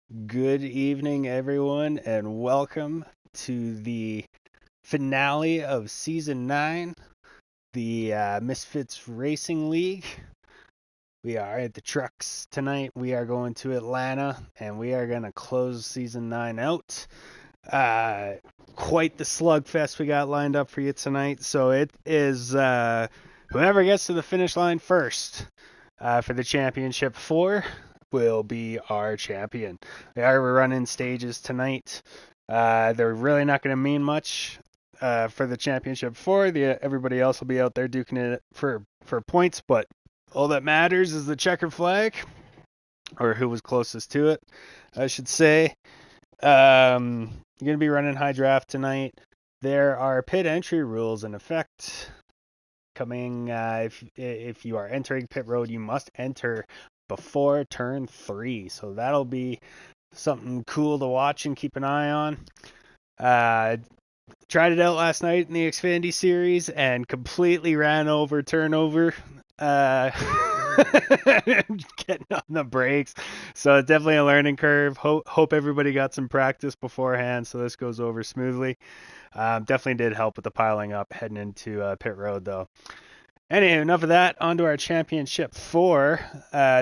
Good evening, everyone, and welcome to the finale of Season 9, the Misfits Racing League. We are at the trucks tonight. We are going to Atlanta, and we are going to close Season 9 out. Uh, Quite the slugfest we got lined up for you tonight. So it is whoever gets to the finish line first for the championship 4 will be our champion. We're running stages tonight. They're really not going to mean much for the championship 4. Everybody else will be out there duking it for points, but all that matters is the checker flag, or who was closest to it, I should say. You're going to be running high draft tonight. There are pit entry rules in effect coming. If you are entering pit road, you must enter before turn 3. So that'll be something cool to watch and keep an eye on. Tried it out last night in the Xfinity series and completely ran over turnover. Getting on the brakes. So it's definitely a learning curve. Hope everybody got some practice beforehand so this goes over smoothly. Definitely did help with the piling up heading into pit road though. Anyway, enough of that. On to our championship 4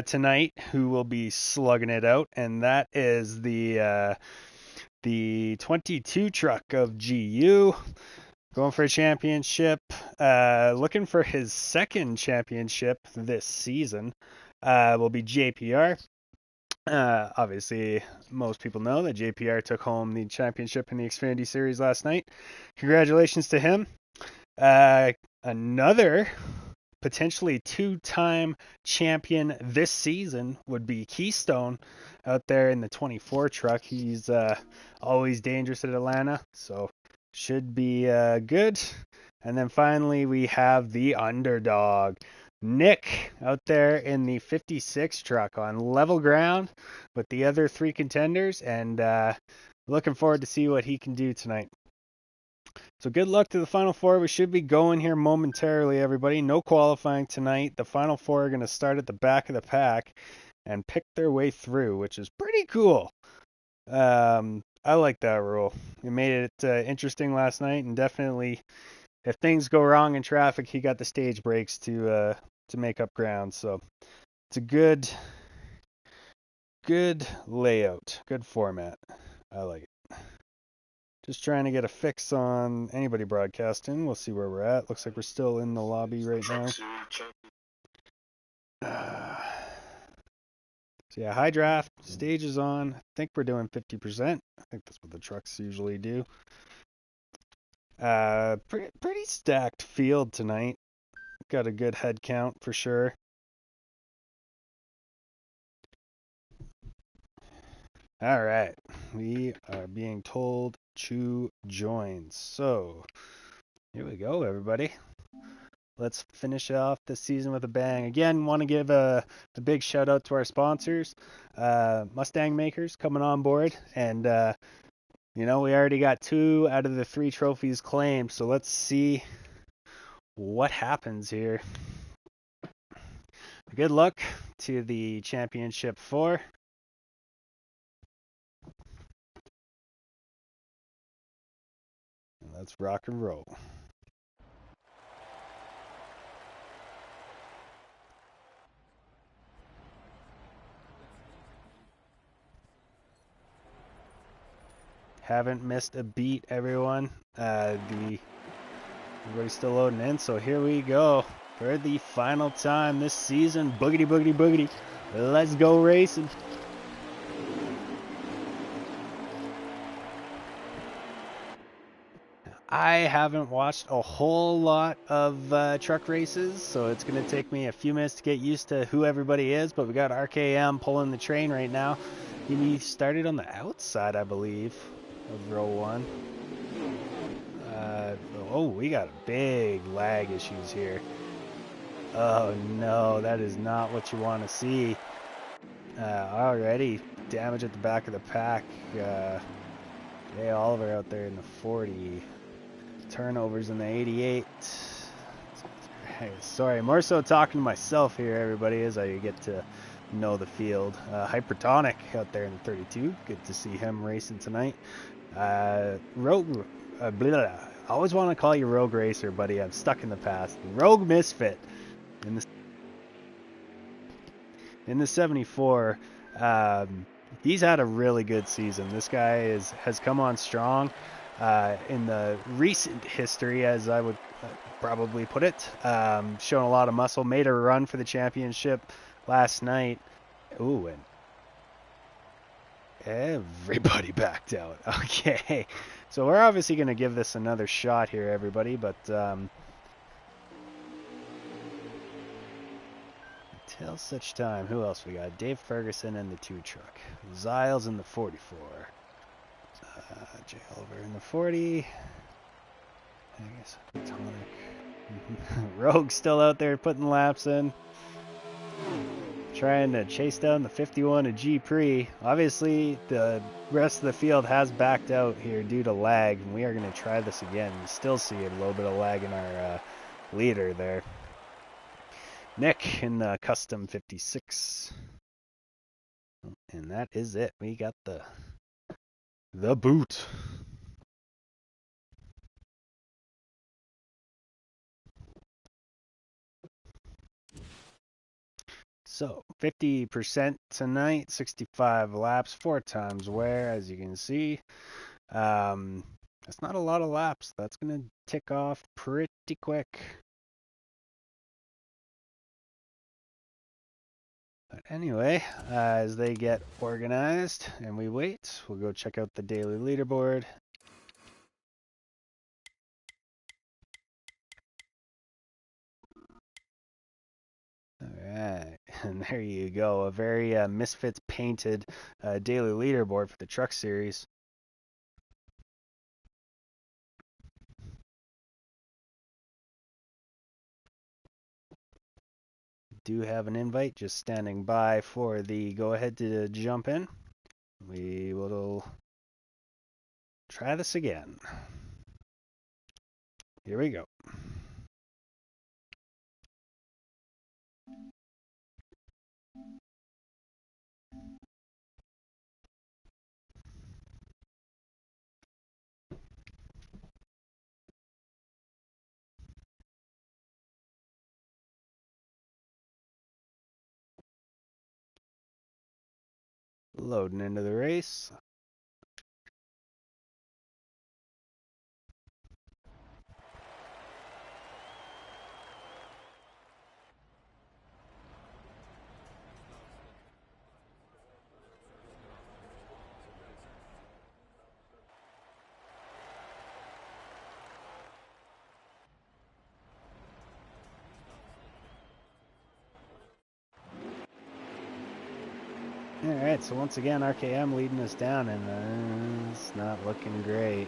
tonight, who will be slugging it out, and that is the 22 truck of GU. Going for a championship, looking for his second championship this season, will be JPR. Obviously, most people know that JPR took home the championship in the Xfinity Series last night. Congratulations to him. Another potentially 2-time champion this season would be Keystone out there in the 24 truck. He's always dangerous at Atlanta, so should be good. And then finally, we have the underdog, Nick, out there in the 56 truck on level ground with the other 3 contenders, and looking forward to see what he can do tonight. So good luck to the Final Four. We should be going here momentarily, everybody. No qualifying tonight. The Final Four are going to start at the back of the pack and pick their way through, which is pretty cool. I like that rule. It made it interesting last night, and definitely, if things go wrong in traffic, he got the stage breaks to make up ground. So it's a good layout, good format. I like it. Just trying to get a fix on anybody broadcasting. We'll see where we're at. Looks like we're still in the lobby right now. So yeah, high draft, stage is on. I think we're doing 50%. I think that's what the trucks usually do. Pretty stacked field tonight. Got a good head count for sure. All right, we are being told to join. So here we go, everybody. Let's finish off the season with a bang. Again, want to give a big shout out to our sponsors, Mustang Makers, coming on board. And, we already got 2 out of the 3 trophies claimed. So let's see what happens here. Good luck to the championship 4. Let's rock and roll. Haven't missed a beat, everyone. Everybody's still loading in, so here we go for the final time this season. Boogity, boogity, boogity. Let's go racing. I haven't watched a whole lot of truck races, so it's going to take me a few minutes to get used to who everybody is, but we got RKM pulling the train right now. He started on the outside, I believe, of row 1. We got big lag issues here. Oh no, that is not what you want to see. Already damage at the back of the pack. Jay Oliver out there in the 40. Turnovers in the 88. Sorry, more so talking to myself here, everybody, as I get to know the field. Hypertonic out there in 32. Good to see him racing tonight. Rogue, blah, blah. I always want to call you Rogue Racer, buddy. I'm stuck in the past. Rogue Misfit in the 74. He's had a really good season. This guy has come on strong in the recent history, as I would probably put it. Shown a lot of muscle. Made a run for the championship last night. Ooh, and everybody backed out. Okay. So we're obviously going to give this another shot here, everybody. But until such time, who else we got? Dave Ferguson in the 2 truck. Ziles in the 44. Jay Oliver in the 40. I guess Tonic. Rogue still out there putting laps in. Trying to chase down the 51 of G Pre. Obviously, the rest of the field has backed out here due to lag, and we are going to try this again. We still see a little bit of lag in our leader there. Nick in the custom 56. And that is it. We got the boot. So 50% tonight, 65 laps, 4 times wear, as you can see. That's not a lot of laps. That's going to tick off pretty quick. But anyway, as they get organized and we wait, we'll go check out the daily leaderboard. Alright, and there you go. A very Misfits painted daily leaderboard for the truck series. Do have an invite just standing by for the go ahead to jump in. We will try this again. Here we go. Loading into the race. Alright, so once again, RKM leading us down, and it's not looking great.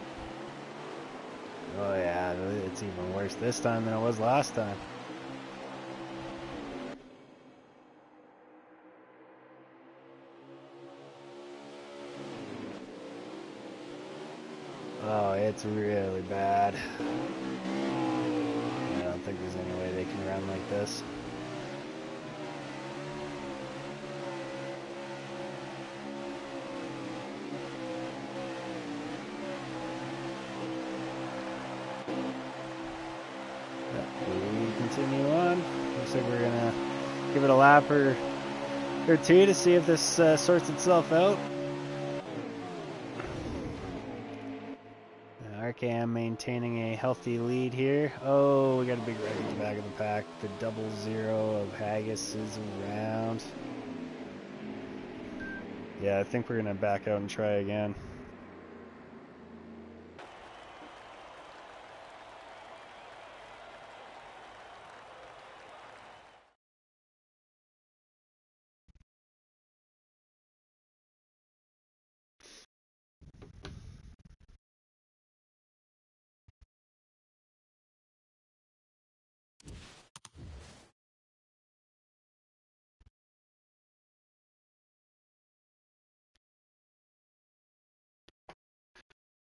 Oh yeah, it's even worse this time than it was last time. Oh, it's really bad. I don't think there's any way they can run like this. We continue on. Looks like we're gonna give it a lap or two to see if this sorts itself out. RKM maintaining a healthy lead here. Oh, we got a big wreck at the back of the pack. The 00 of Haggis is around. Yeah, I think we're gonna back out and try again.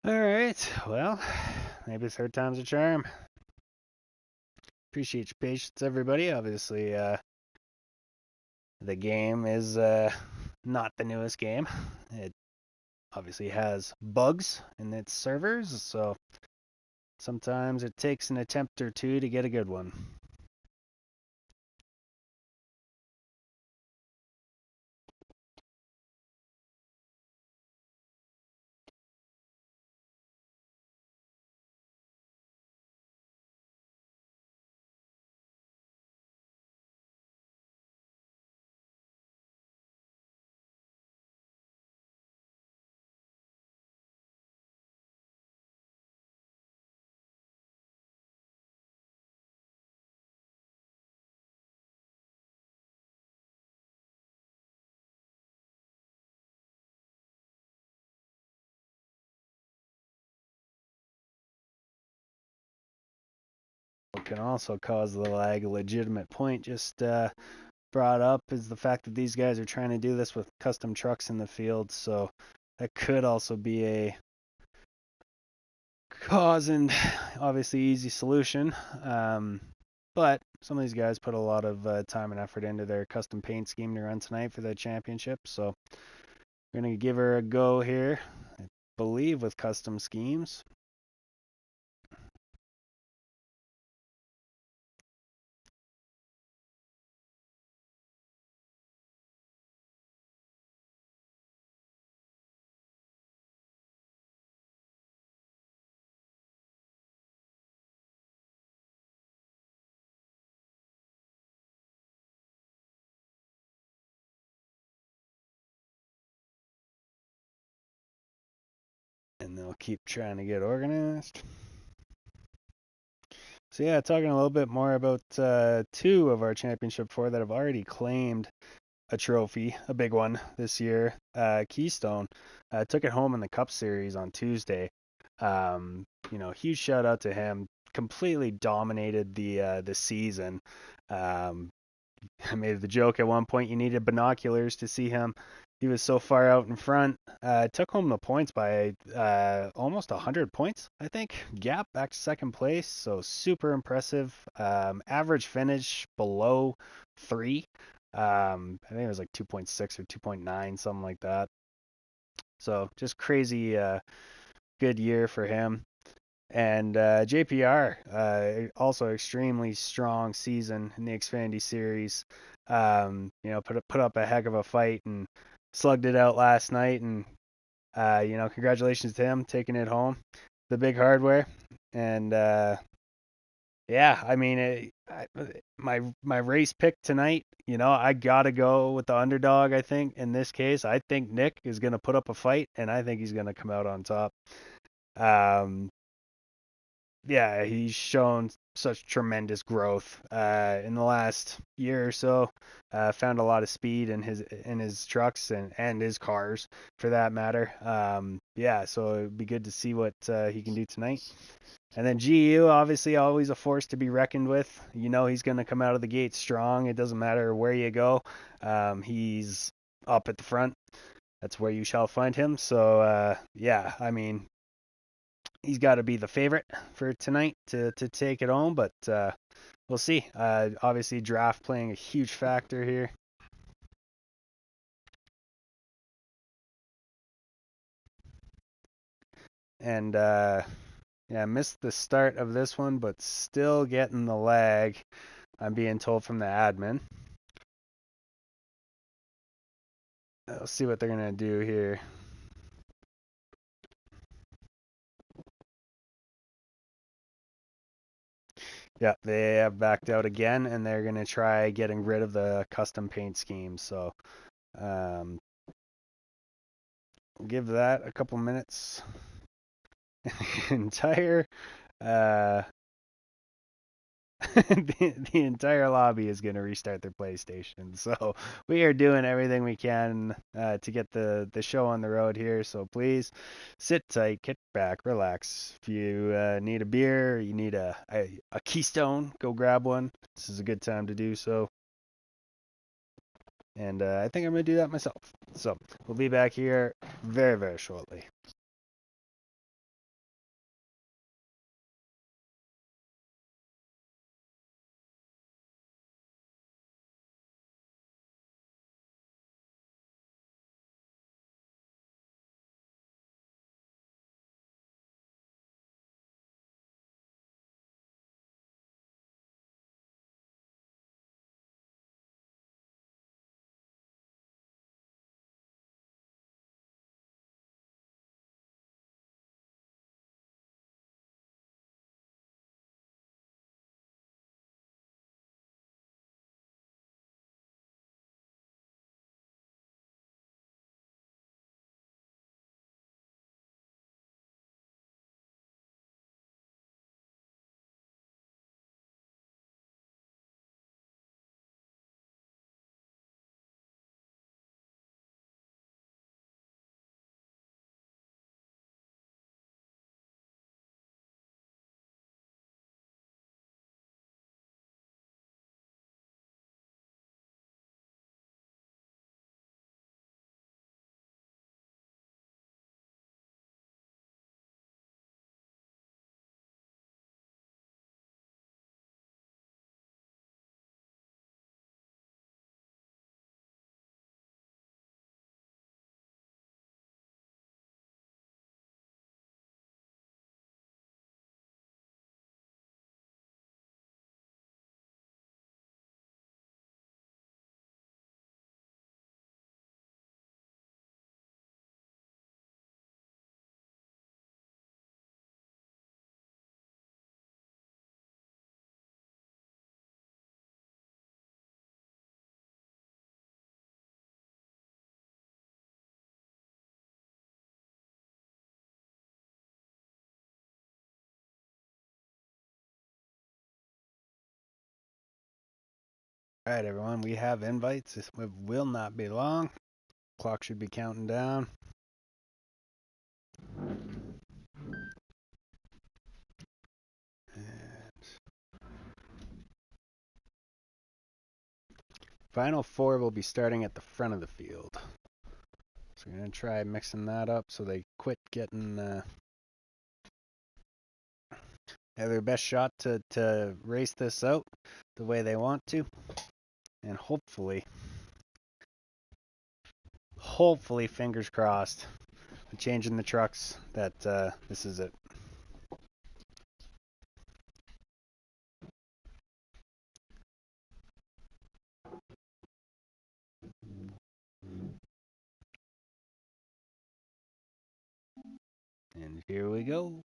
Alright, well, maybe third time's a charm. Appreciate your patience, everybody. Obviously, The game is not the newest game. It obviously has bugs in its servers, so sometimes it takes an attempt or two to get a good one. What can also cause the lag, a legitimate point just brought up, is the fact that these guys are trying to do this with custom trucks in the field, so that could also be a cause and obviously easy solution. But some of these guys put a lot of time and effort into their custom paint scheme to run tonight for the championship, so we're going to give her a go here, I believe, with custom schemes. And they'll keep trying to get organized. So yeah, talking a little bit more about two of our championship four that have already claimed a trophy, a big one this year. Keystone took it home in the Cup Series on Tuesday. Huge shout out to him. Completely dominated the season. I made the joke at one point you needed binoculars to see him. He was so far out in front. Took home the points by almost 100 points, I think. Gap back to second place, so super impressive. Average finish below 3. I think it was like 2.6 or 2.9, something like that. So just crazy good year for him. And JPR, also extremely strong season in the Xfinity Series. Put up a heck of a fight and slugged it out last night. And congratulations to him taking it home, the big hardware. And yeah, I mean, my race pick tonight. I gotta go with the underdog. I think in this case, I think Nick is gonna put up a fight, and I think he's gonna come out on top. Um, yeah, he's shown such tremendous growth in the last year or so. Found a lot of speed in his trucks and his cars for that matter. Yeah, so it'd be good to see what he can do tonight. And then GU, obviously always a force to be reckoned with. He's going to come out of the gate strong. It doesn't matter where you go. He's up at the front. That's where you shall find him. So yeah, I mean, he's got to be the favorite for tonight to take it home, but we'll see. Obviously, draft playing a huge factor here. And yeah, missed the start of this one, but still getting the lag, I'm being told from the admin. Let's see what they're going to do here. Yeah, they have backed out again, and they're going to try getting rid of the custom paint scheme. So um, we'll give that a couple minutes. The entire uh, the entire lobby is going to restart their PlayStation. So we are doing everything we can to get the show on the road here. So please sit tight, kick back, relax. If you need a beer, you need a Keystone, go grab one. This is a good time to do so. And I think I'm going to do that myself. So we'll be back here very, very shortly. Alright, everyone, we have invites. This will not be long. Clock should be counting down. And Final four will be starting at the front of the field. So we're going to try mixing that up so they quit getting have their best shot to race this out the way they want to. And hopefully, fingers crossed, changing the trucks, that this is it. And here we go.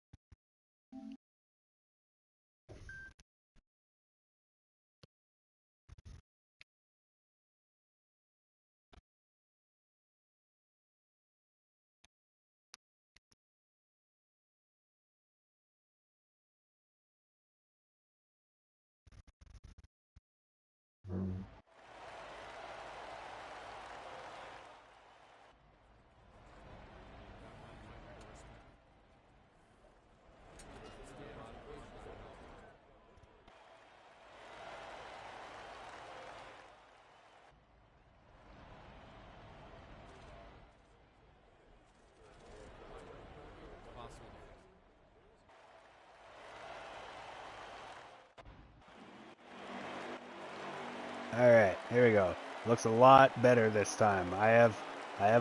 All right, here we go. Looks a lot better this time. I have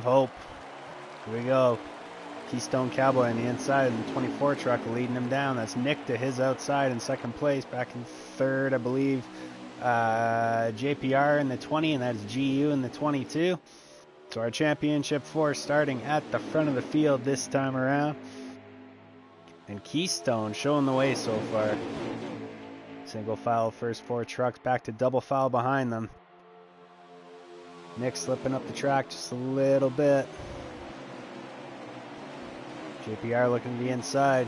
hope. Here we go. Keystone Cowboy on the inside of the 24 truck leading him down. That's Nick to his outside in second place. Back in third, I believe, JPR in the 20, and that's GU in the 22. So our championship 4 starting at the front of the field this time around. And Keystone showing the way so far. Single file first 4 trucks, back to double file behind them. Nick slipping up the track just a little bit. JPR looking to the inside.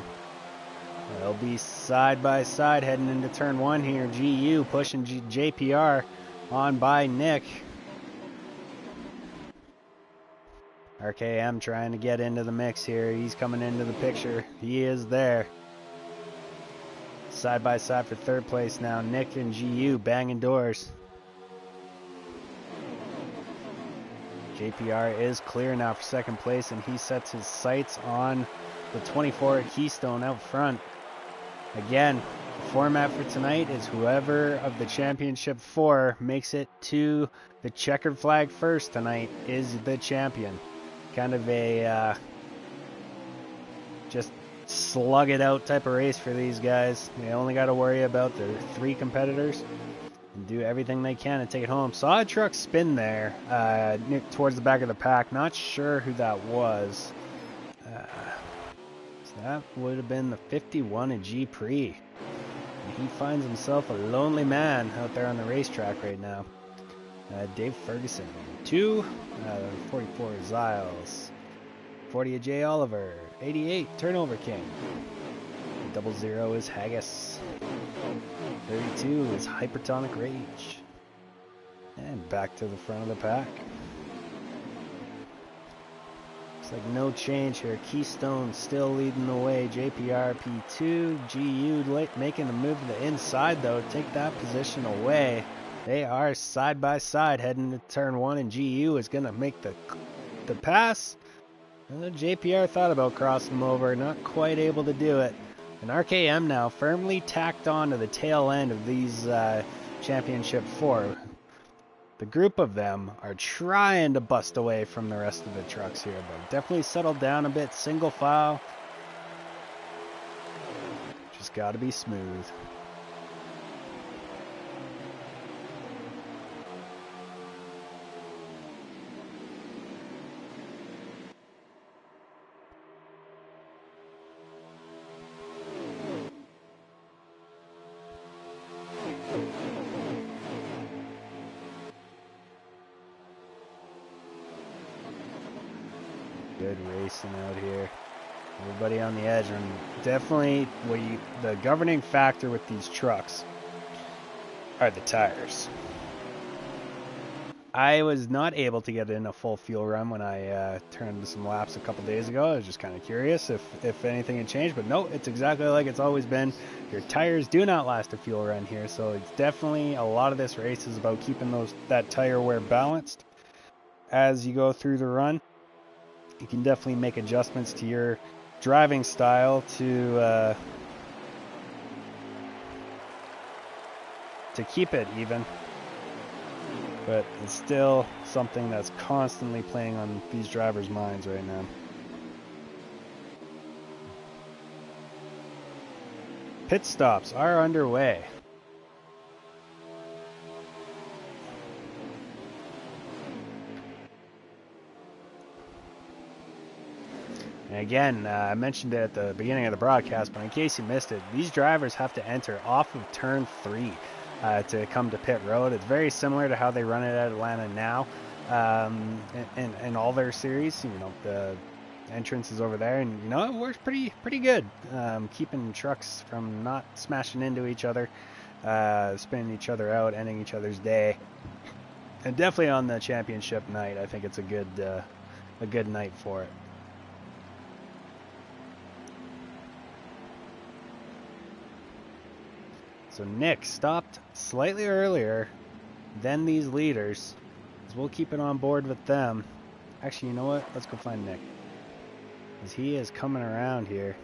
They'll be side by side heading into turn 1 here. GU pushing JPR on by Nick. RKM trying to get into the mix here. He's coming into the picture. He is there. Side by side for third place now. Nick and GU banging doors. JPR is clear now for second place, and he sets his sights on the 24 at Keystone out front. Again, the format for tonight is whoever of the championship 4 makes it to the checkered flag first tonight is the champion. Kind of a just slug it out type of race for these guys. They only got to worry about their 3 competitors and do everything they can to take it home. Saw a truck spin there towards the back of the pack. Not sure who that was. So that would have been the 51 of G Pre. And he finds himself a lonely man out there on the racetrack right now. Dave Ferguson, 2, 44 Ziles, 40 of Jay Oliver, 88 Turnover King, 00 is Haggis, 32 is Hypertonic Rage, and back to the front of the pack. Looks like no change here. Keystone still leading the way. JPR P2, GU making a move to the inside though, take that position away. They are side by side heading to turn 1, and GU is going to make the pass. JPR thought about crossing him over, not quite able to do it. And RKM now firmly tacked on to the tail end of these championship 4. The group of them are trying to bust away from the rest of the trucks here, but definitely settled down a bit. Single file. Just got to be smooth. Good racing out here. Everybody on the edge, and definitely the governing factor with these trucks are the tires. I was not able to get in a full fuel run when I turned some laps a couple days ago. I was just kind of curious if anything had changed, but no, it's exactly like it's always been. Your tires do not last a fuel run here, so it's definitely a lot of this race is about keeping that tire wear balanced as you go through the run. You can definitely make adjustments to your driving style to keep it even. But it's still something that's constantly playing on these drivers' minds right now. Pit stops are underway. And again, I mentioned it at the beginning of the broadcast, but in case you missed it, these drivers have to enter off of turn 3. To come to pit road. It's very similar to how they run it at Atlanta now in all their series. You know, the entrance is over there, and you know it works pretty good, keeping trucks from not smashing into each other, spinning each other out, ending each other's day. And definitely on the championship night, I think it's a good night for it. So Nick stopped slightly earlier than these leaders, so we'll keep it on board with them. Actually, you know what? Let's go find Nick, because he is coming around here.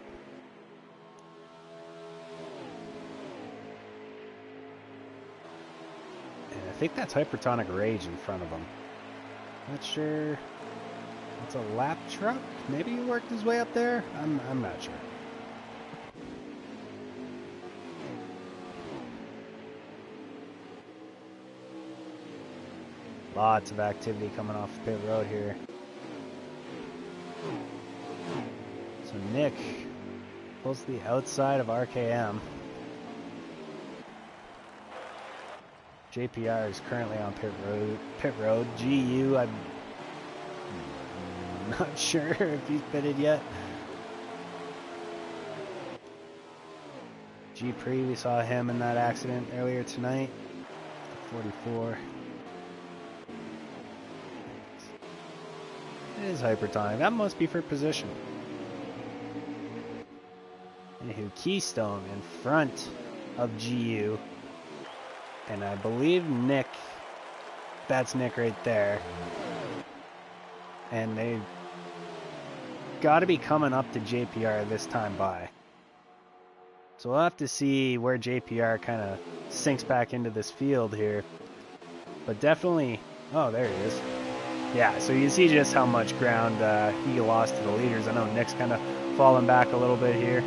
And I think that's Hypertonic Rage in front of him. Not sure. It's a lap truck? Maybe he worked his way up there? I'm not sure. Lots of activity coming off pit road here. So Nick pulls to the outside of RKM. JPR is currently on pit road. GU, I'm not sure if he's pitted yet. G-Pre, we saw him in that accident earlier tonight. 44. It is Hypertonic. That must be for position. Anywho, Keystone in front of GU. And I believe Nick, that's Nick right there. And they got to be coming up to JPR this time by. So we'll have to see where JPR kind of sinks back into this field here. But definitely, oh, there he is. Yeah, so you see just how much ground he lost to the leaders. I know Nick's kind of falling back a little bit here.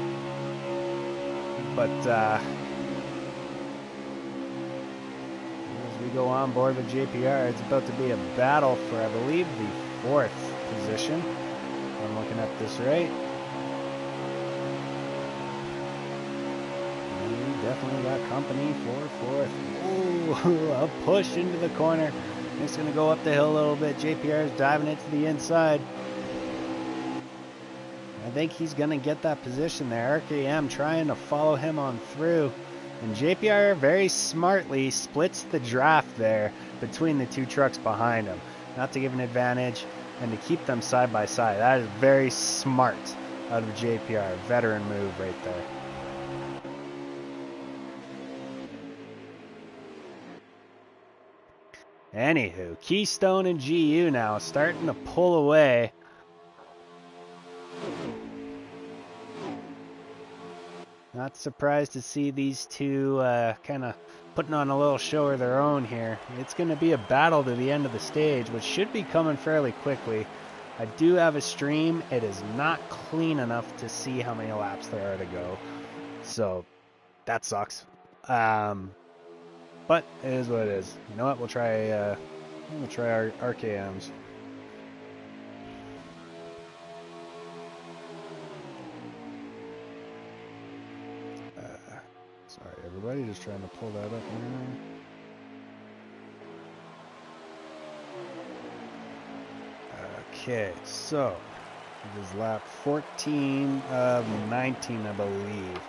But as we go on board with JPR, it's about to be a battle for, I believe, the 4th position. I'm looking at this right. And we definitely got company for 4th. Ooh, a push into the corner. It's going to go up the hill a little bit. JPR is diving it to the inside. I think he's going to get that position there. RKM trying to follow him on through. And JPR very smartly splits the draft there between the two trucks behind him. Not to give an advantage and to keep them side by side. That is very smart out of JPR. Veteran move right there. Anywho, Keystone and GU now starting to pull away. Not surprised to see these two kind of putting on a little show of their own here. It's going to be a battle to the end of the stage, which should be coming fairly quickly. I do have a stream. It is not clean enough to see how many laps there are to go. So, that sucks. But it is what it is. You know what? We'll try our RKMs. Sorry, everybody. Just trying to pull that up now. Okay, so it is lap 14 of 19, I believe.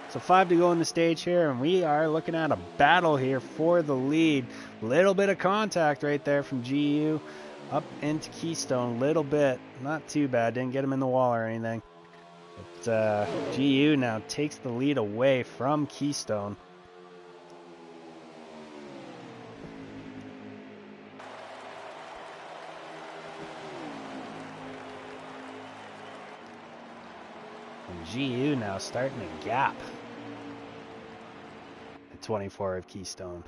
So 5 to go in the stage here, and we are looking at a battle here for the lead. Little bit of contact right there from GU up into Keystone. Little bit. Not too bad. Didn't get him in the wall or anything. But GU now takes the lead away from Keystone. And GU now starting to gap at 24 of Keystone.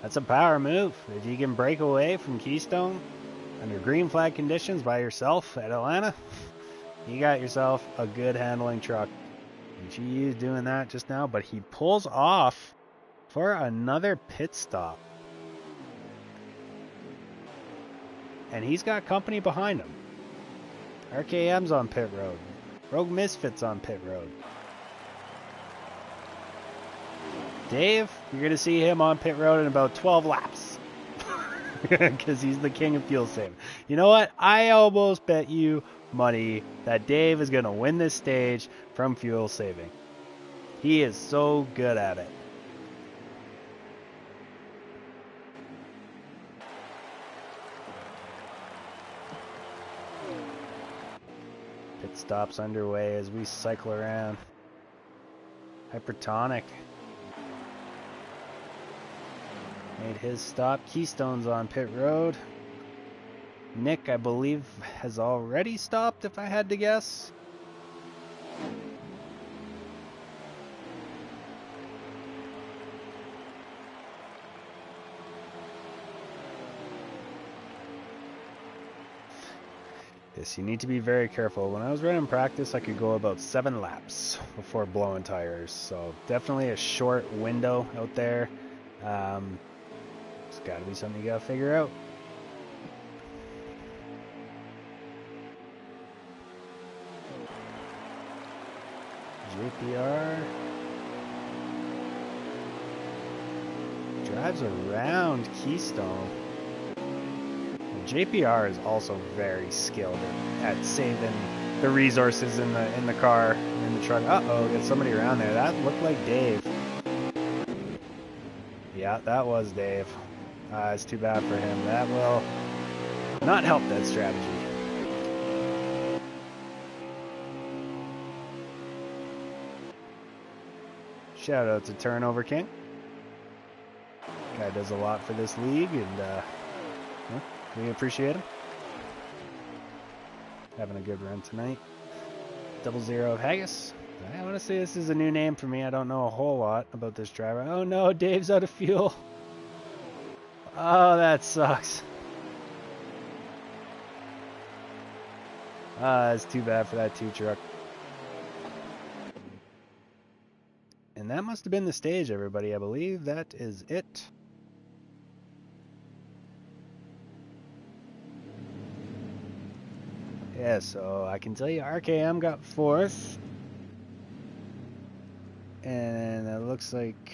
That's a power move. If you can break away from Keystone under green flag conditions by yourself at Atlanta, you got yourself a good handling truck. And GU's doing that just now, but he pulls off for another pit stop. And he's got company behind him. RKM's on pit road. Rogue Misfits on pit road. Dave, you're going to see him on pit road in about 12 laps. Because he's the king of fuel saving. You know what? I almost bet you money that Dave is going to win this stage from fuel saving. He is so good at it. Pit stops underway as we cycle around. Hypertonic made his stop. Keystone's on pit road. Nick, I believe, has already stopped, if I had to guess. Yes, you need to be very careful. When I was running practice, I could go about 7 laps before blowing tires. So definitely a short window out there. It's got to be something you got to figure out. JPR drives around Keystone. JPR is also very skilled at saving the resources in the car, in the truck. Uh-oh, got somebody around there. That looked like Dave. Yeah, that was Dave. It's too bad for him. That will not help that strategy. Shout out to Turnover King. Guy does a lot for this league, and we appreciate him. Having a good run tonight. 00 of Haggis. I want to say this is a new name for me. I don't know a whole lot about this driver. Oh no, Dave's out of fuel. Oh, that sucks. It's too bad for that 2 truck. And that must have been the stage, everybody. I believe that is it. Yeah, so I can tell you RKM got 4th. And it looks like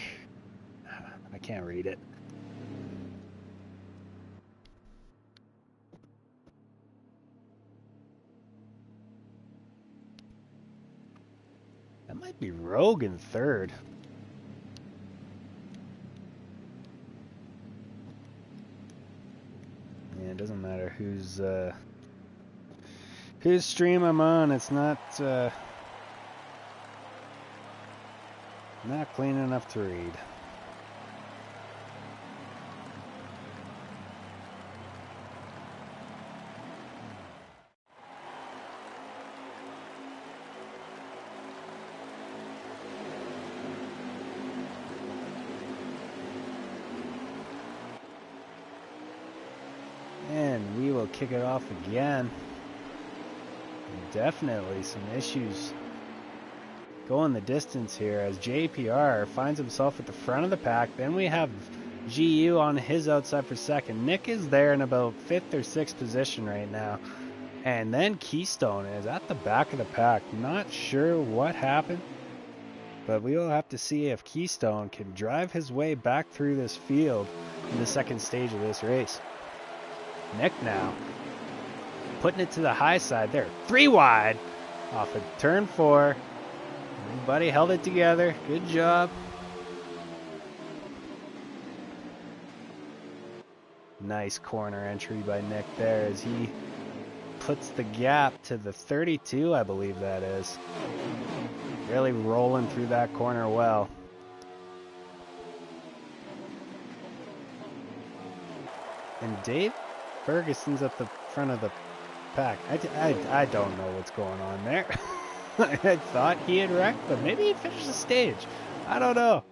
I can't read it. That might be Rogue in 3rd. Yeah, it doesn't matter whose stream I'm on. It's not clean enough to read. And we will kick it off again. Definitely some issues going the distance here as JPR finds himself at the front of the pack. Then we have GU on his outside for 2nd. Nick is there in about 5th or 6th position right now. And then Keystone is at the back of the pack. Not sure what happened, but we will have to see if Keystone can drive his way back through this field in the 2nd stage of this race. Nick now putting it to the high side there. 3 wide off of turn 4. Everybody held it together. Good job. Nice corner entry by Nick there as he puts the gap to the 32, I believe that is. Really rolling through that corner well. And Dave Ferguson's at the front of the pack. I don't know what's going on there. I thought he had wrecked, but maybe he finished the stage. I don't know.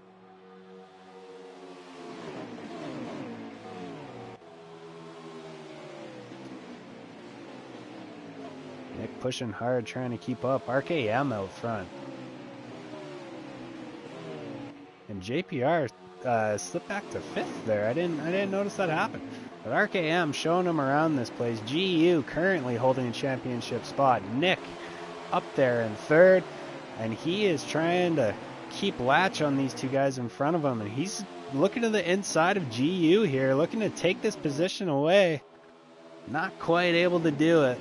Nick pushing hard, trying to keep up. RKM out front. And JPR slipped back to 5th there. I didn't notice that happen. But RKM showing him around this place. GU currently holding a championship spot. Nick up there in 3rd. And he is trying to keep latch on these two guys in front of him. And he's looking to the inside of GU here, looking to take this position away. Not quite able to do it.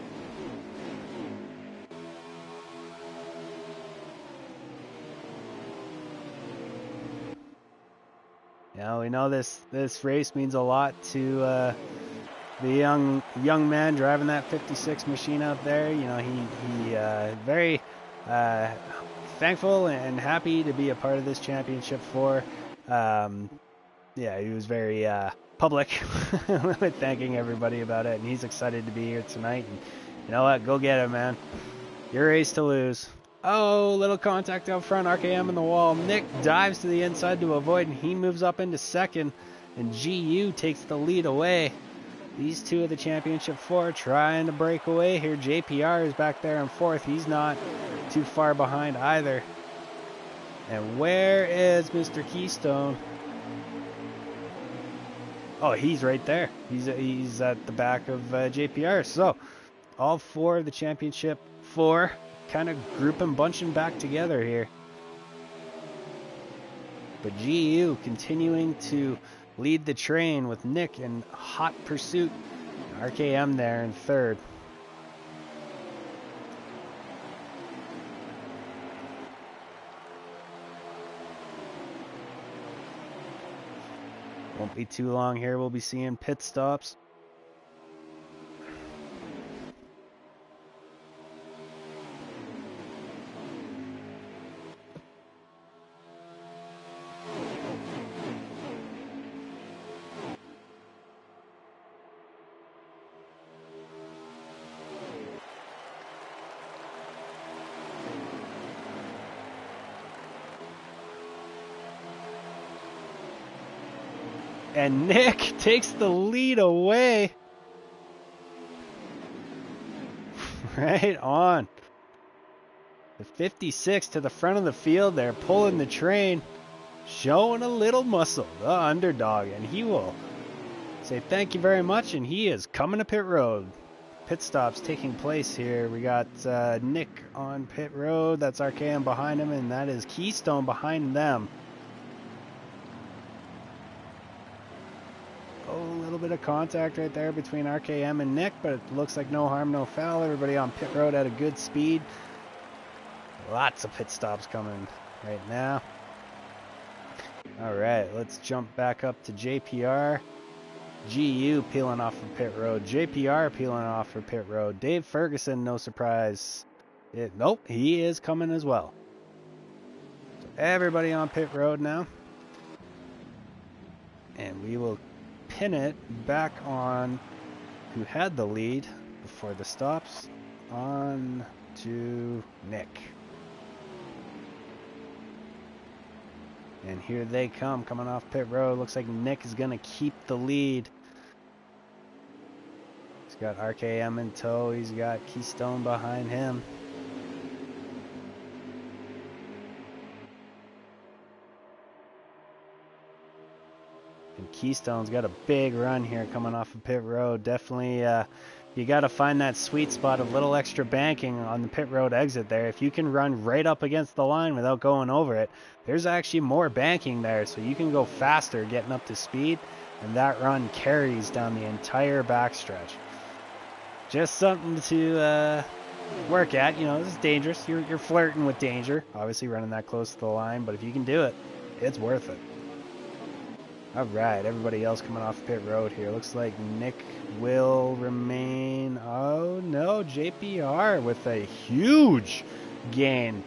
Yeah, we know this race means a lot to the young man driving that 56 machine out there. You know, he very thankful and happy to be a part of this championship for. Yeah, he was very public with thanking everybody about it, and he's excited to be here tonight. And you know what? Go get it, man. Your race to lose. Oh, little contact out front. RKM in the wall. Nick dives to the inside to avoid, and he moves up into 2nd. And GU takes the lead away. These two of the championship 4 trying to break away here. JPR is back there in 4th. He's not too far behind either. And where is Mr. Keystone? Oh, he's right there. He's at the back of JPR. So, all 4 of the championship 4 kind of grouping, bunching back together here. But GU continuing to lead the train with Nick in hot pursuit. RKM there in 3rd. Won't be too long here. We'll be seeing pit stops. And Nick takes the lead away. Right on. The 56 to the front of the field there, pulling the train, showing a little muscle, the underdog. And he will say thank you very much, and he is coming to pit road. Pit stops taking place here. We got Nick on pit road. That's RKM behind him, and that is Keystone behind them. A little bit of contact right there between RKM and Nick, but it looks like no harm, no foul. Everybody on pit road at a good speed. Lots of pit stops coming right now. All right, let's jump back up to JPR. GU peeling off for pit road. JPR peeling off for pit road. Dave Ferguson, no surprise. Nope, he is coming as well. So everybody on pit road now. And we will pin it back on who had the lead before the stops, on to Nick. And here they come, coming off pit road. Looks like Nick is going to keep the lead. He's got RKM in tow. He's got Keystone behind him. And Keystone's got a big run here coming off of pit road. Definitely, you got to find that sweet spot of little extra banking on the pit road exit there. If you can run right up against the line without going over it, there's actually more banking there, so you can go faster getting up to speed, and that run carries down the entire backstretch. Just something to work at. You know, this is dangerous. You're flirting with danger, obviously running that close to the line, but if you can do it, it's worth it. All right, everybody else coming off pit road here. Looks like Nick will remain. Oh no, JPR with a huge gain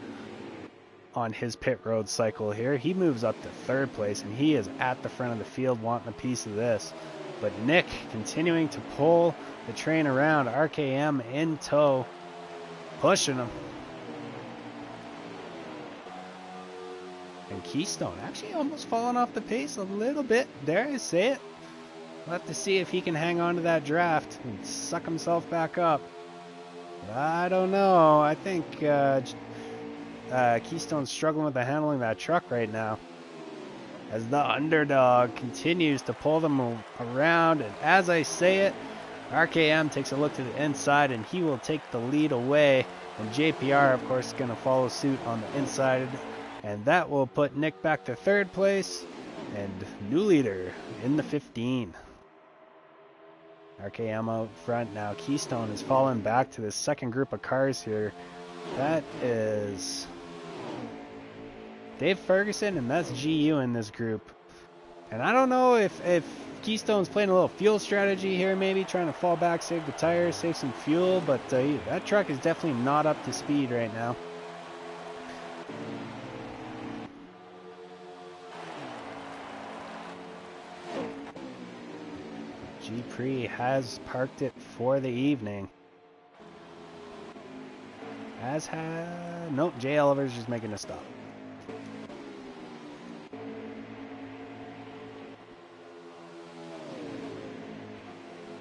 on his pit road cycle here. He moves up to third place, and he is at the front of the field wanting a piece of this. But Nick continuing to pull the train around, RKM in tow, pushing him. And Keystone actually almost falling off the pace a little bit, dare I say it. We'll have to see if he can hang on to that draft and suck himself back up. But I don't know. I think Keystone's struggling with the handling of that truck right now, as the underdog continues to pull them around. And as I say it, RKM takes a look to the inside, and he will take the lead away. And JPR, of course, is going to follow suit on the inside. And that will put Nick back to third place. And new leader in the 15. RKM out front now. Keystone is falling back to the second group of cars here. That is Dave Ferguson, and that's GU in this group. And I don't know if Keystone's playing a little fuel strategy here, maybe trying to fall back, save the tires, save some fuel, but that truck is definitely not up to speed right now. G-Pre has parked it for the evening. Nope, Jay Oliver's just making a stop.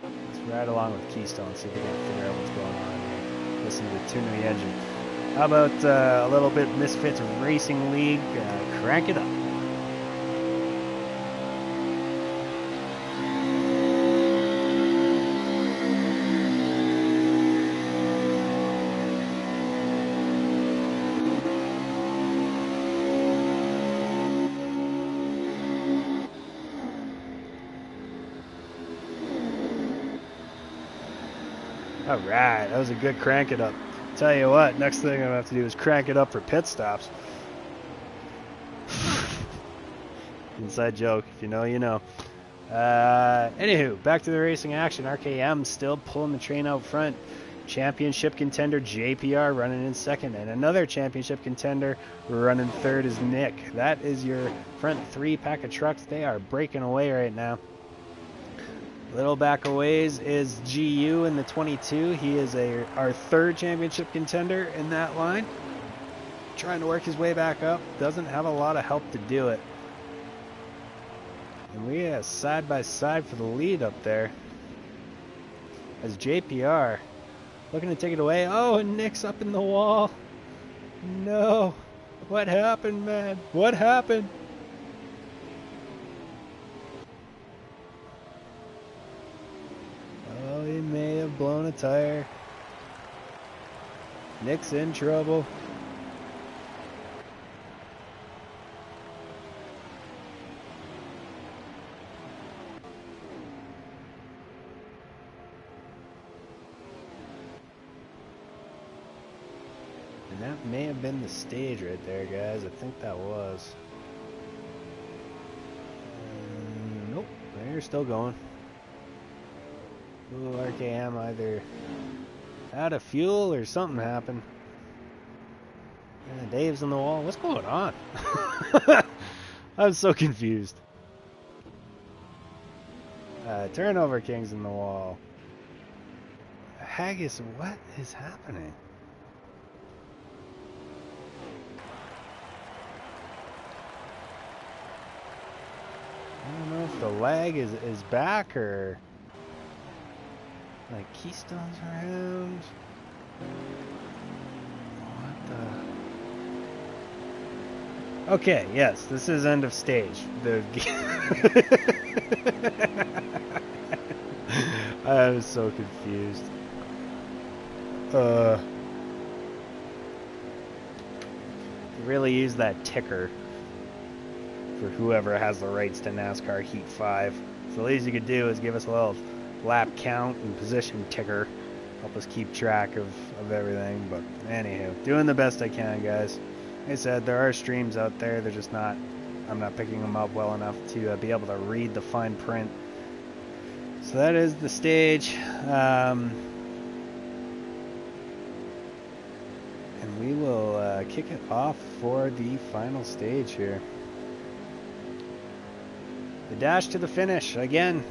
Let's ride along with Keystone, see if we can figure out what's going on here. Listen to the tune of the engine. How about a little bit Misfits Racing League? Crank it up. All right, that was a good crank it up. Tell you what, next thing I'm gonna have to do is crank it up for pit stops. Inside joke, if you know, you know. Anywho, back to the racing action. RKM still pulling the train out front. Championship contender JPR running in second, and another championship contender running third is Nick. That is your front three pack of trucks. They are breaking away right now. Little back a ways is GU in the 22. He is our third championship contender in that line. Trying to work his way back up. Doesn't have a lot of help to do it. And we are side by side for the lead up there. As JPR looking to take it away. Oh, and Nick's up in the wall. No. What happened, man? What happened? Oh, he may have blown a tire. Nick's in trouble. And that may have been the stage right there, guys. I think that was. Nope, they're still going. Ooh, RKM either out of fuel or something happened. Dave's on the wall. What's going on? I'm so confused. Turnover King's in the wall. Haggis, what is happening? I don't know if the lag is back or like Keystone's around. What the? Okay, yes, this is end of stage. I was so confused. Really use that ticker for whoever has the rights to NASCAR Heat 5. So the least you could do is give us a little lap count and position ticker. Help us keep track of everything. But anywho, doing the best I can, guys. Like I said, there are streams out there. They're just not I'm not picking them up well enough to be able to read the fine print. So that is the stage. And we will kick it off for the final stage here. The dash to the finish. Again,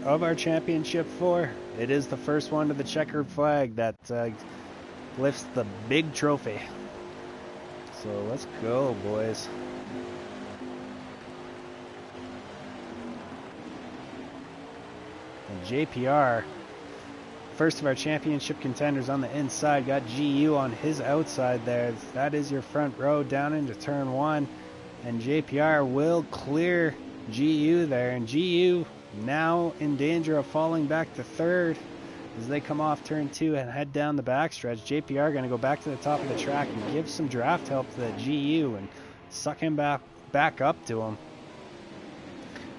of our championship 4, it is the first one to the checkered flag that lifts the big trophy. So let's go, boys. And JPR, first of our championship contenders on the inside, got GU on his outside there. That is your front row down into turn 1. And JPR will clear GU there. And GU now in danger of falling back to 3rd as they come off turn 2 and head down the backstretch. JPR going to go back to the top of the track and give some draft help to that GU and suck him back up to him.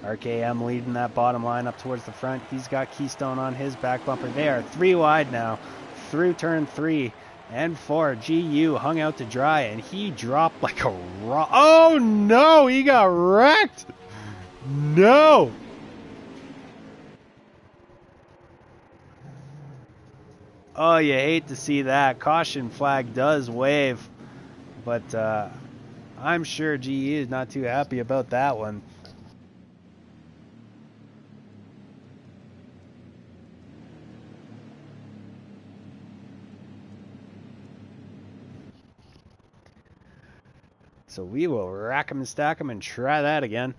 RKM leading that bottom line up towards the front. He's got Keystone on his back bumper. They are 3 wide now through turn 3 and 4. GU hung out to dry and he dropped like a rock. Oh no, he got wrecked. No. Oh, you hate to see that. Caution flag does wave, but I'm sure GE is not too happy about that one. So we will rack them and stack them and try that again.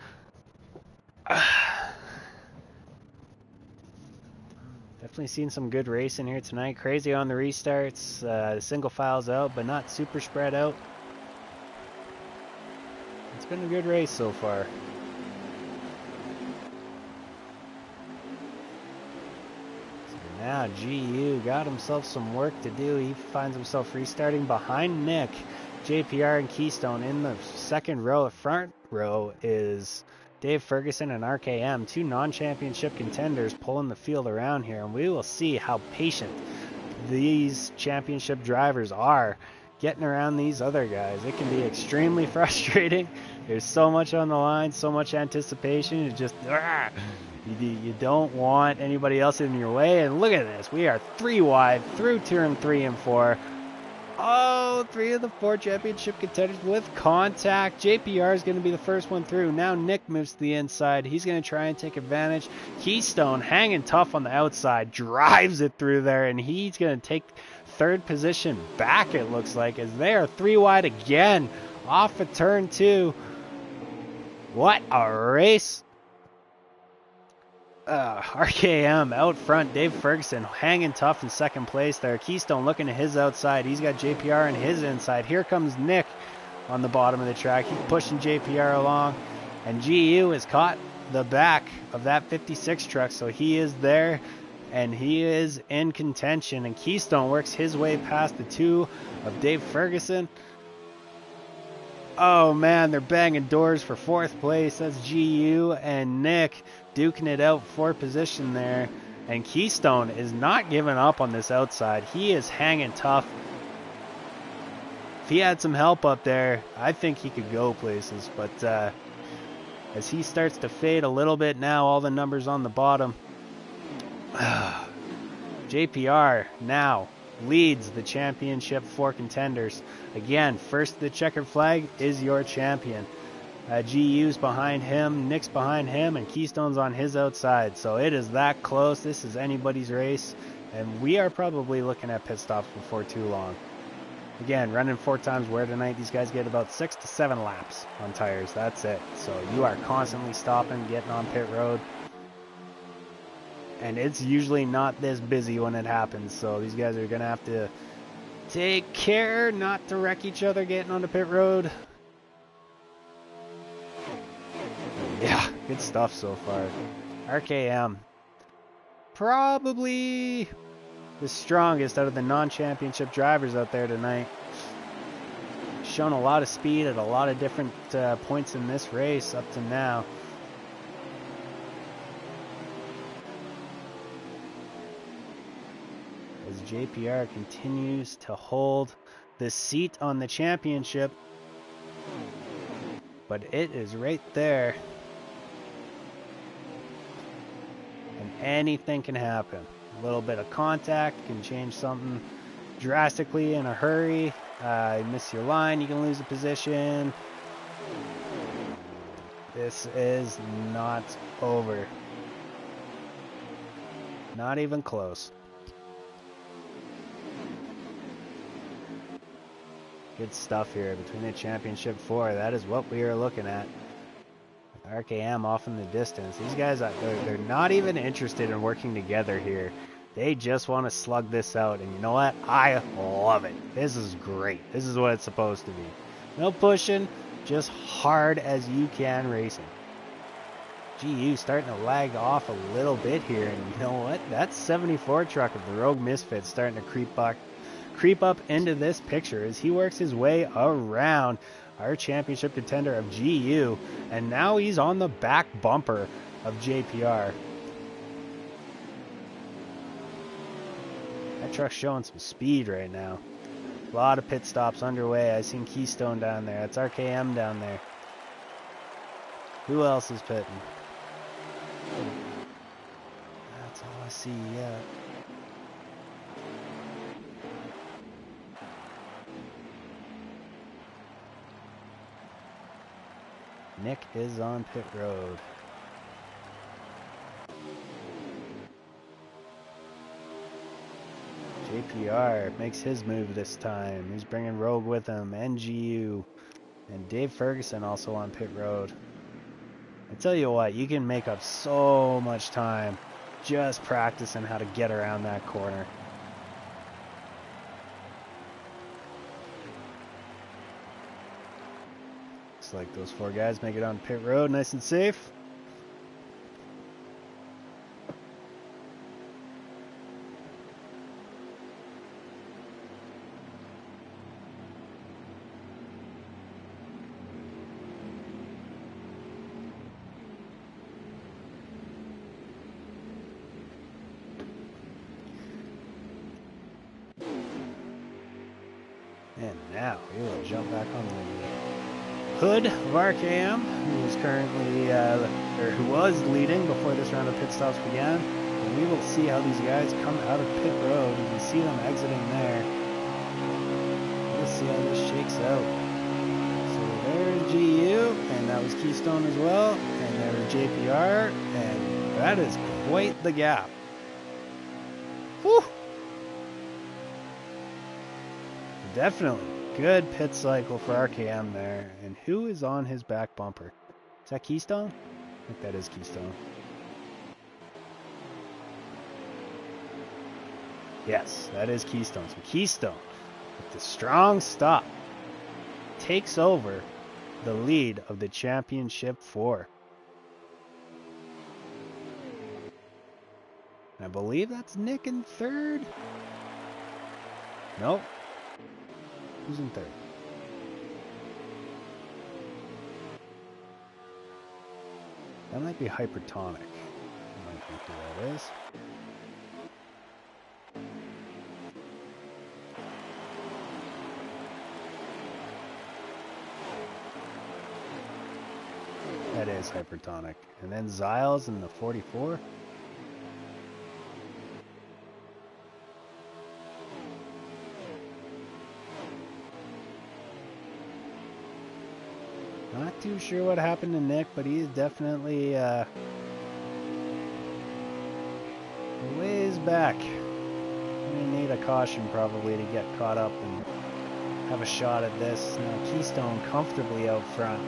Definitely seen some good racing here tonight. Crazy on the restarts. The single files out, but not super spread out. It's been a good race so far. So now GU got himself some work to do. He finds himself restarting behind Nick. JPR and Keystone in the second row. The front row is Dave Ferguson and RKM, 2 non-championship contenders pulling the field around here, and we will see how patient these championship drivers are getting around these other guys. It can be extremely frustrating. There's so much on the line, so much anticipation. It just you don't want anybody else in your way. And look at this, we are 3 wide through turn 3 and 4. Oh, 3 of the 4 championship contenders with contact. JPR is going to be the first one through. Now Nick moves to the inside. He's going to try and take advantage. Keystone hanging tough on the outside, drives it through there, and he's going to take 3rd position back, it looks like, as they are 3 wide again off of turn 2. What a race. RKM out front. Dave Ferguson hanging tough in 2nd place there. Keystone looking to his outside. He's got JPR on his inside. Here comes Nick on the bottom of the track. He's pushing JPR along. And GU has caught the back of that 56 truck. So he is there and he is in contention. And Keystone works his way past the 2 of Dave Ferguson. Oh man, they're banging doors for 4th place. That's GU and Nick duking it out for position there. And Keystone is not giving up on this outside. He is hanging tough. If he had some help up there, I think he could go places. But as he starts to fade a little bit now, all the numbers on the bottom. JPR now leads the championship 4 contenders. Again, first the checkered flag is your champion. GU's behind him, Nick's behind him, and Keystone's on his outside. So it is that close. This is anybody's race, and we are probably looking at pit stops before too long. Again, running 4 times wear tonight. These guys get about 6 to 7 laps on tires. That's it. So you are constantly stopping, getting on pit road. And it's usually not this busy when it happens. So these guys are going to have to take care not to wreck each other getting on the pit road. Yeah, good stuff so far. RKM, probably the strongest out of the non-championship drivers out there tonight. Shown a lot of speed at a lot of different points in this race up to now. As JPR continues to hold the seat on the championship. but it is right there. And anything can happen. A little bit of contact can change something drastically in a hurry. You miss your line, you can lose a position. This is not over. Not even close. Good stuff here between the Championship 4. That is what we are looking at. RKM off in the distance. These guys, they're not even interested in working together here. They just want to slug this out. And you know what? I love it. This is great. This is what it's supposed to be. No pushing, just hard as you can racing. GU starting to lag off a little bit here. And you know what? That 74 truck of the Rogue Misfits starting to creep up into this picture as he works his way around our championship contender of GU, and now he's on the back bumper of JPR. That truck's showing some speed right now. A lot of pit stops underway. I seen Keystone down there. That's RKM down there. Who else is pitting? That's all I see yet. Nick is on pit road. JPR makes his move this time. He's bringing Rogue with him, NGU, and Dave Ferguson also on pit road. I tell you what, you can make up so much time just practicing how to get around that corner. Like those 4 guys make it on pit road nice and safe. And now we will jump back on the hood of RKM, who is currently, or who was leading before this round of pit stops began. And we will see how these guys come out of pit road. You can see them exiting there. We'll see how this shakes out. So there's GU, and that was Keystone as well. And there was JPR, and that is quite the gap. Whew! Definitely. Good pit cycle for RKM there. And who is on his back bumper? Is that Keystone? I think that is Keystone. Yes, that is Keystone. So Keystone, with the strong stop, takes over the lead of the Championship 4. And I believe that's Nick in 3rd. Nope. Who's in 3rd? That might be Hypertonic. I might think who that is. That is Hypertonic. And then Zyles in the 44. Not too sure what happened to Nick, but he is definitely a ways back. We need a caution probably to get caught up and have a shot at this. Now Keystone comfortably out front.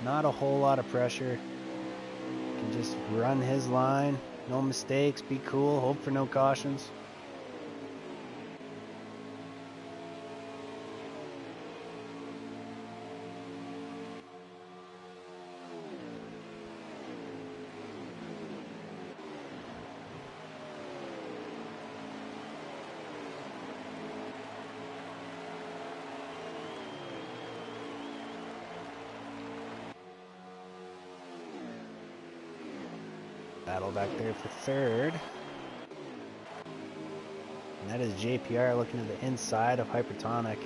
Not a whole lot of pressure. Can just run his line. No mistakes, be cool, hope for no cautions. Battle back there for 3rd. And that is JPR looking to the inside of Hypertonic.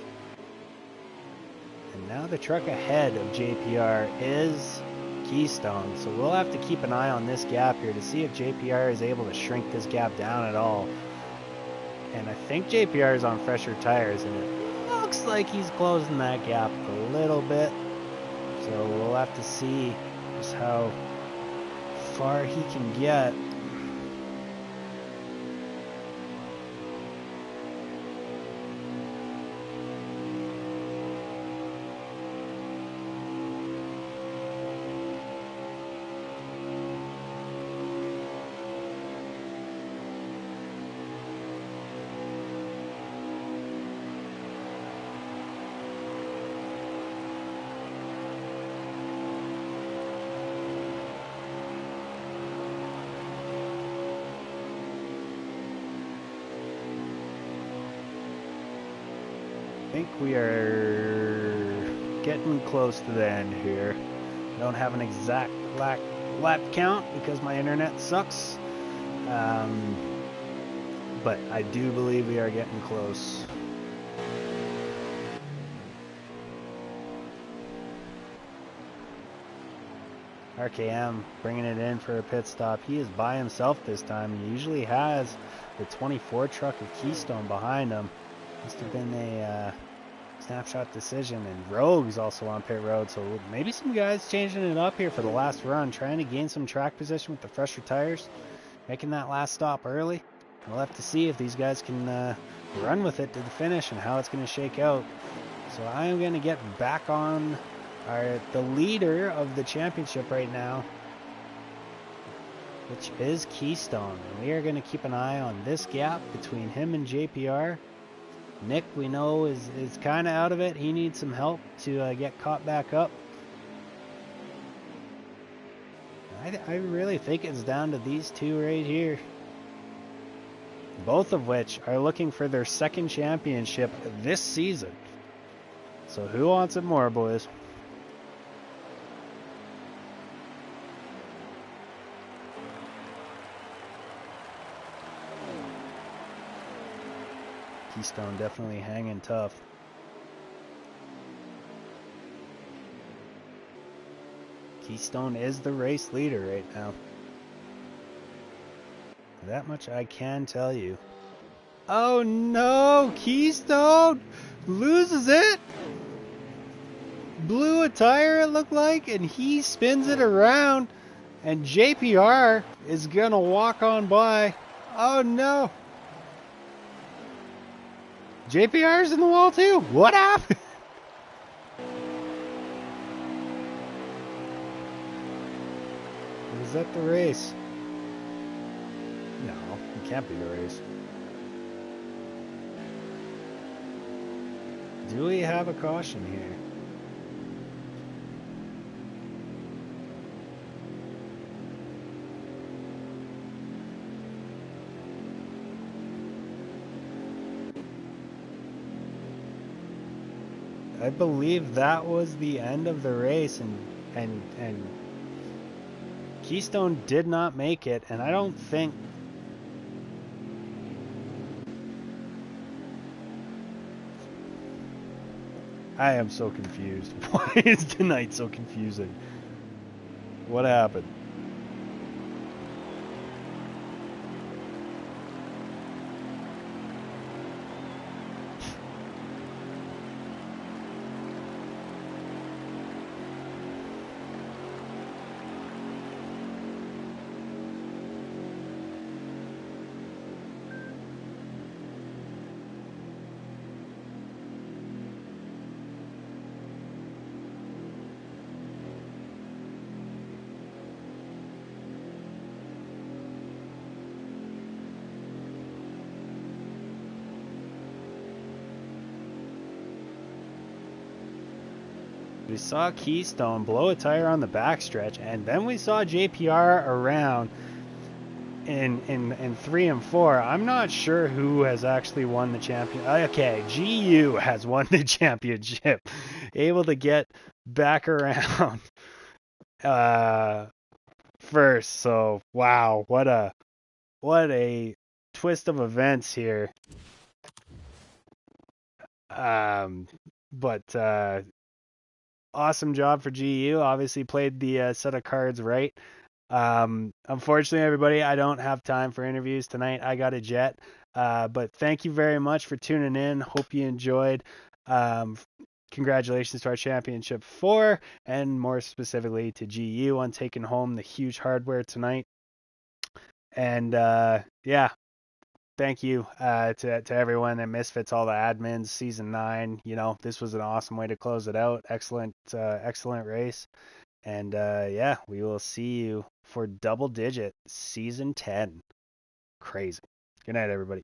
And now the truck ahead of JPR is Keystone, so we'll have to keep an eye on this gap here to see if JPR is able to shrink this gap down at all. And I think JPR is on fresher tires, and it looks like he's closing that gap a little bit. So we'll have to see just how far he can get. I think we are getting close to the end here. I don't have an exact lap count because my internet sucks, but I do believe we are getting close. RKM bringing it in for a pit stop. He is by himself this time. He usually has the 24 truck of Keystone behind him. Must have been a snapshot decision. And Rogue's also on pit road, so maybe some guys changing it up here for the last run, trying to gain some track position with the fresher tires, making that last stop early. We'll have to see if these guys can run with it to the finish and how it's going to shake out. So I am going to get back on the leader of the championship right now, which is Keystone. And we are going to keep an eye on this gap between him and JPR. Nick, we know, is kind of out of it. He needs some help to get caught back up. I really think it's down to these two right here, both of which are looking for their second championship this season. So who wants it more, boys? Keystone definitely hanging tough. Keystone is the race leader right now. That much I can tell you. Oh no! Keystone loses it! Blew a tire, it looked like, and he spins it around, and JPR is gonna walk on by. Oh no! JPR's in the wall too. What happened? Was that the race? No, it can't be the race. Do we have a caution here? I believe that was the end of the race, and Keystone did not make it, and I don't think I am so confused. Why is tonight so confusing? What happened? We saw Keystone blow a tire on the backstretch, and then we saw JPR around in 3 and 4. I'm not sure who has actually won the champion. Okay, GU has won the championship, able to get back around first. So wow, what a twist of events here. But awesome job for GU. Obviously played the set of cards right. Unfortunately, everybody, I don't have time for interviews tonight. I got a jet. But thank you very much for tuning in. Hope you enjoyed. Um, Congratulations to our championship four, and more specifically to GU on taking home the huge hardware tonight. And yeah, thank you to everyone at Misfits, all the admins, season 9. This was an awesome way to close it out. Excellent race. And yeah, we will see you for Double Digit season 10. Crazy. Good night, everybody.